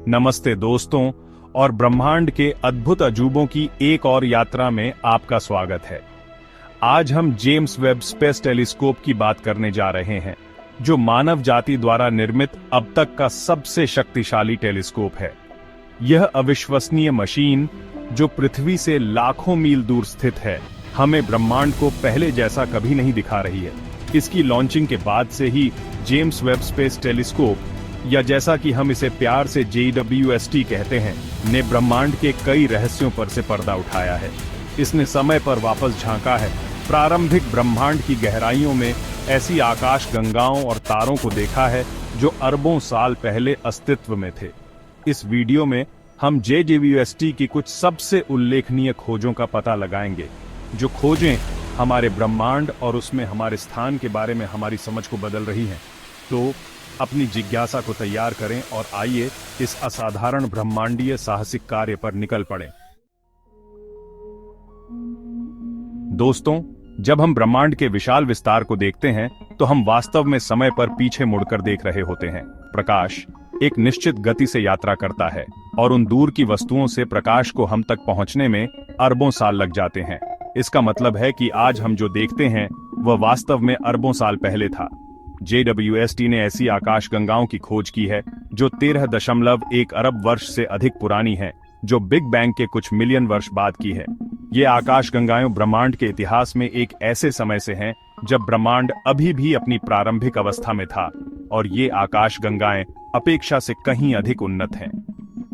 नमस्ते दोस्तों, और ब्रह्मांड के अद्भुत अजूबों की एक और यात्रा में आपका स्वागत है। आज हम जेम्स वेब स्पेस टेलीस्कोप की बात करने जा रहे हैं, जो मानव जाति द्वारा निर्मित अब तक का सबसे शक्तिशाली टेलीस्कोप है। यह अविश्वसनीय मशीन, जो पृथ्वी से लाखों मील दूर स्थित है, हमें ब्रह्मांड को पहले जैसा कभी नहीं दिखा रही है। इसकी लॉन्चिंग के बाद से ही जेम्स वेब स्पेस टेलीस्कोप, या जैसा कि हम इसे प्यार से JWST कहते हैं, ने ब्रह्मांड के कई रहस्यों पर से पर्दा उठाया है। इसने समय पर वापस झांका है, प्रारंभिक ब्रह्मांड की गहराइयों में ऐसी आकाश गंगाओं और तारों को देखा है जो अरबों साल पहले अस्तित्व में थे। इस वीडियो में हम JWST की कुछ सबसे उल्लेखनीय खोजों का पता लगाएंगे, जो खोजें हमारे ब्रह्मांड और उसमें हमारे स्थान के बारे में हमारी समझ को बदल रही हैं। तो अपनी जिज्ञासा को तैयार करें और आइए इस असाधारण ब्रह्मांडीय साहसिक कार्य पर निकल पड़ें। दोस्तों, जब हम ब्रह्मांड के विशाल विस्तार को देखते हैं तो हम वास्तव में समय पर पीछे मुड़कर देख रहे होते हैं। प्रकाश एक निश्चित गति से यात्रा करता है और उन दूर की वस्तुओं से प्रकाश को हम तक पहुंचने में अरबों साल लग जाते हैं। इसका मतलब है कि आज हम जो देखते हैं वह वास्तव में अरबों साल पहले था। JWST ने ऐसी आकाश गंगाओं की खोज की है जो 13.1 अरब वर्ष से अधिक पुरानी है, जो बिग बैंग के कुछ मिलियन वर्ष बाद की है। ये आकाश गंगाएं ब्रह्मांड के इतिहास में एक ऐसे समय से हैं जब ब्रह्मांड अभी भी अपनी प्रारंभिक अवस्था में था, और ये आकाश गंगाएं अपेक्षा से कहीं अधिक उन्नत हैं।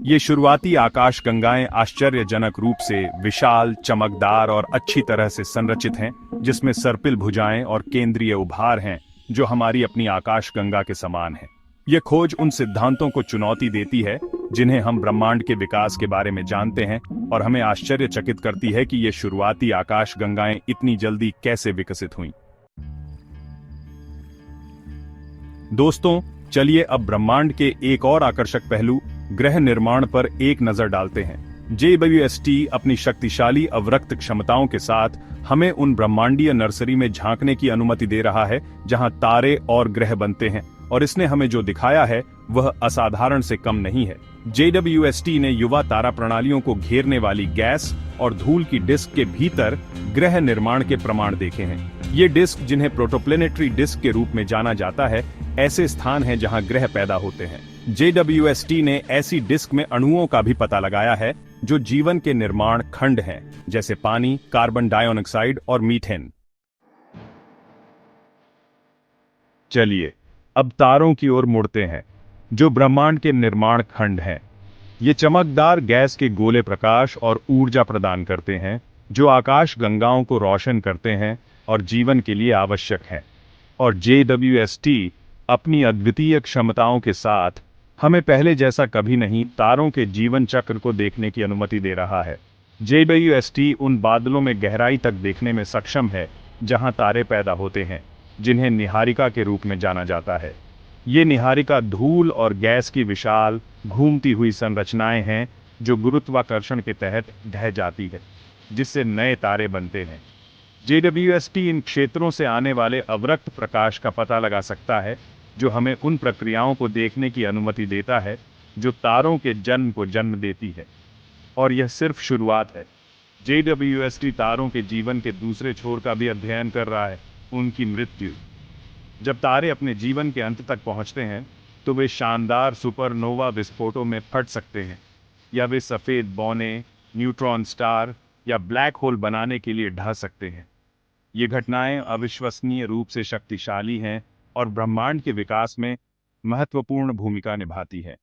ये शुरुआती आकाश गंगाएं आश्चर्यजनक रूप से विशाल, चमकदार और अच्छी तरह से संरचित हैं, जिसमें सर्पिल भुजाएं और केंद्रीय उभार हैं जो हमारी अपनी आकाश गंगा के समान है। यह खोज उन सिद्धांतों को चुनौती देती है जिन्हें हम ब्रह्मांड के विकास के बारे में जानते हैं, और हमें आश्चर्यचकित करती है कि ये शुरुआती आकाश गंगाएं इतनी जल्दी कैसे विकसित हुईं। दोस्तों, चलिए अब ब्रह्मांड के एक और आकर्षक पहलू, ग्रह निर्माण पर एक नजर डालते हैं। JWST अपनी शक्तिशाली अवरक्त क्षमताओं के साथ हमें उन ब्रह्मांडीय नर्सरी में झांकने की अनुमति दे रहा है जहां तारे और ग्रह बनते हैं, और इसने हमें जो दिखाया है वह असाधारण से कम नहीं है। JWST ने युवा तारा प्रणालियों को घेरने वाली गैस और धूल की डिस्क के भीतर ग्रह निर्माण के प्रमाण देखे हैं। ये डिस्क, जिन्हें प्रोटोप्लेनेटरी डिस्क के रूप में जाना जाता है, ऐसे स्थान हैं जहां ग्रह पैदा होते हैं। JWST ने ऐसी डिस्क में अणुओं का भी पता लगाया है जो जीवन के निर्माण खंड हैं, जैसे पानी, कार्बन डाइऑक्साइड और मीथेन। चलिए अब तारों की ओर मुड़ते हैं, जो ब्रह्मांड के निर्माण खंड हैं। ये चमकदार गैस के गोले प्रकाश और ऊर्जा प्रदान करते हैं, जो आकाश गंगाओं को रोशन करते हैं और जीवन के लिए आवश्यक हैं। और JWST अपनी अद्वितीय क्षमताओं के साथ हमें पहले जैसा कभी नहीं तारों के जीवन चक्र को देखने की अनुमति दे रहा है। JWST उन बादलों में गहराई तक देखने में सक्षम है जहां तारे पैदा होते हैं, जिन्हें निहारिका के रूप में जाना जाता है। ये निहारिका धूल और गैस की विशाल घूमती हुई संरचनाएं हैं जो गुरुत्वाकर्षण के तहत ढह जाती है, जिससे नए तारे बनते हैं। JWST इन क्षेत्रों से आने वाले अवरक्त प्रकाश का पता लगा सकता है, जो हमें उन प्रक्रियाओं को देखने की अनुमति देता है जो तारों के जन्म को जन्म देती है। और यह सिर्फ शुरुआत है। JWST तारों के जीवन के दूसरे छोर का भी अध्ययन कर रहा है, उनकी मृत्यु। जब तारे अपने जीवन के अंत तक पहुंचते हैं तो वे शानदार सुपरनोवा विस्फोटों में फट सकते हैं, या वे सफेद बौने, न्यूट्रॉन स्टार या ब्लैक होल बनाने के लिए ढह सकते हैं। ये घटनाएं अविश्वसनीय रूप से शक्तिशाली हैं और ब्रह्मांड के विकास में महत्वपूर्ण भूमिका निभाती है।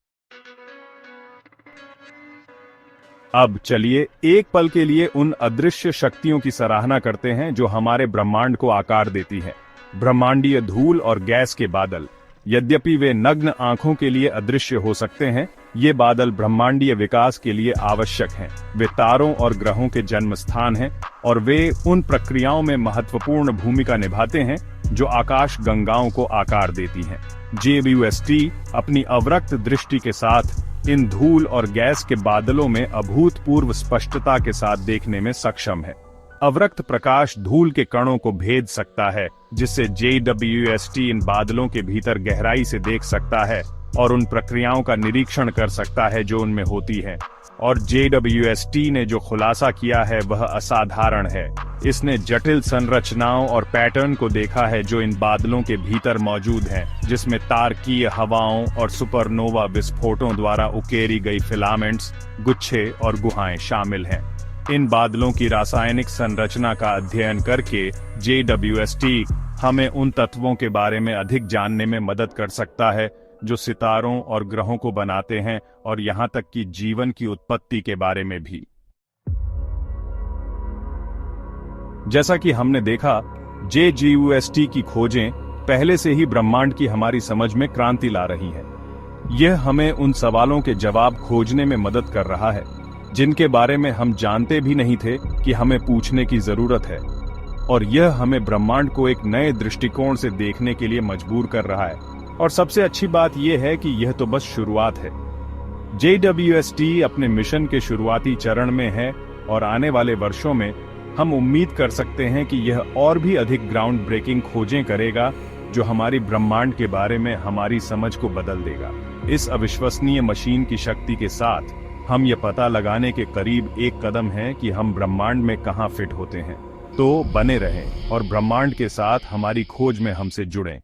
अब चलिए एक पल के लिए उन अदृश्य शक्तियों की सराहना करते हैं जो हमारे ब्रह्मांड को आकार देती है। ब्रह्मांडीय धूल और गैस के बादल, यद्यपि वे नग्न आंखों के लिए अदृश्य हो सकते हैं, ये बादल ब्रह्मांडीय विकास के लिए आवश्यक हैं। वे तारों और ग्रहों के जन्म स्थान हैं, और वे उन प्रक्रियाओं में महत्वपूर्ण भूमिका निभाते हैं जो आकाश गंगाओं को आकार देती हैं। JWST अपनी अवरक्त दृष्टि के साथ इन धूल और गैस के बादलों में अभूतपूर्व स्पष्टता के साथ देखने में सक्षम है। अवरक्त प्रकाश धूल के कणों को भेद सकता है, जिससे JWST इन बादलों के भीतर गहराई से देख सकता है और उन प्रक्रियाओं का निरीक्षण कर सकता है जो उनमें होती हैं। और JWST ने जो खुलासा किया है वह असाधारण है। इसने जटिल संरचनाओं और पैटर्न को देखा है जो इन बादलों के भीतर मौजूद हैं, जिसमें तारकीय हवाओं और सुपरनोवा विस्फोटों द्वारा उकेरी गई फिलामेंट्स, गुच्छे और गुहाएं शामिल हैं। इन बादलों की रासायनिक संरचना का अध्ययन करके JWST हमें उन तत्वों के बारे में अधिक जानने में मदद कर सकता है जो सितारों और ग्रहों को बनाते हैं, और यहां तक कि जीवन की उत्पत्ति के बारे में भी। जैसा कि हमने देखा, JWST की खोजें पहले से ही ब्रह्मांड की हमारी समझ में क्रांति ला रही हैं। यह हमें उन सवालों के जवाब खोजने में मदद कर रहा है जिनके बारे में हम जानते भी नहीं थे कि हमें पूछने की जरूरत है, और यह हमें ब्रह्मांड को एक नए दृष्टिकोण से देखने के लिए मजबूर कर रहा है। और सबसे अच्छी बात यह है कि यह तो बस शुरुआत है। JWST अपने मिशन के शुरुआती चरण में है, और आने वाले वर्षों में हम उम्मीद कर सकते हैं कि यह और भी अधिक ग्राउंड ब्रेकिंग खोजें करेगा जो हमारी ब्रह्मांड के बारे में हमारी समझ को बदल देगा। इस अविश्वसनीय मशीन की शक्ति के साथ हम यह पता लगाने के करीब एक कदम हैं कि हम ब्रह्मांड में कहां फिट होते हैं। तो बने रहें और ब्रह्मांड के साथ हमारी खोज में हमसे जुड़ें।